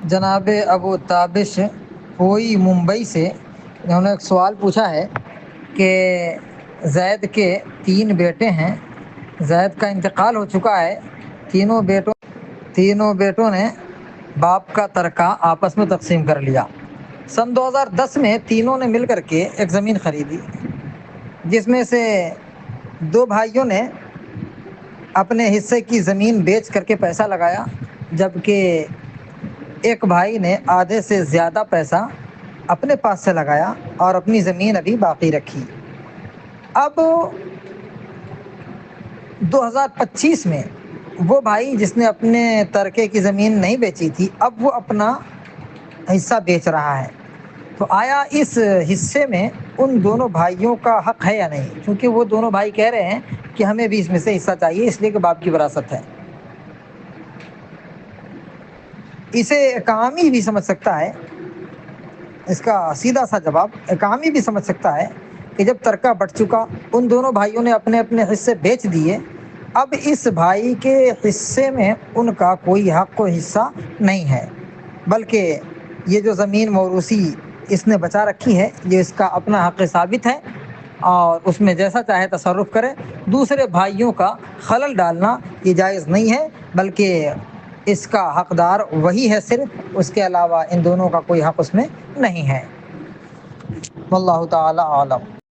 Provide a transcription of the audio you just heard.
جناب ابو تابش ہوئی ممبئی سے، انہوں نے ایک سوال پوچھا ہے کہ زید کے 3 بیٹے ہیں، زید کا انتقال ہو چکا ہے، تینوں بیٹوں نے باپ کا ترکہ آپس میں تقسیم کر لیا۔ سن 2010 میں تینوں نے مل کر کے ایک زمین خریدی، جس میں سے 2 بھائیوں نے اپنے حصے کی زمین بیچ کر کے پیسہ لگایا، جبکہ ایک بھائی نے آدھے سے زیادہ پیسہ اپنے پاس سے لگایا اور اپنی زمین ابھی باقی رکھی۔ اب 2025 میں وہ بھائی جس نے اپنے ترکے کی زمین نہیں بیچی تھی، اب وہ اپنا حصہ بیچ رہا ہے، تو آیا اس حصے میں ان دونوں بھائیوں کا حق ہے یا نہیں؟ کیونکہ وہ دونوں بھائی کہہ رہے ہیں کہ ہمیں بھی اس میں سے حصہ چاہیے، اس لیے کہ باپ کی وراثت ہے۔ اسے ایک عامی بھی سمجھ سکتا ہے، اس کا سیدھا سا جواب ایک عامی بھی سمجھ سکتا ہے کہ جب ترکہ بٹ چکا، ان دونوں بھائیوں نے اپنے اپنے حصے بیچ دیے، اب اس بھائی کے حصے میں ان کا کوئی حق و حصہ نہیں ہے، بلکہ یہ جو زمین موروثی اس نے بچا رکھی ہے، یہ اس کا اپنا حق ثابت ہے اور اس میں جیسا چاہے تصرف کرے۔ دوسرے بھائیوں کا خلل ڈالنا یہ جائز نہیں ہے، بلکہ اس کا حقدار وہی ہے صرف، اس کے علاوہ ان دونوں کا کوئی حق اس میں نہیں ہے۔ واللہ تعالی عالم۔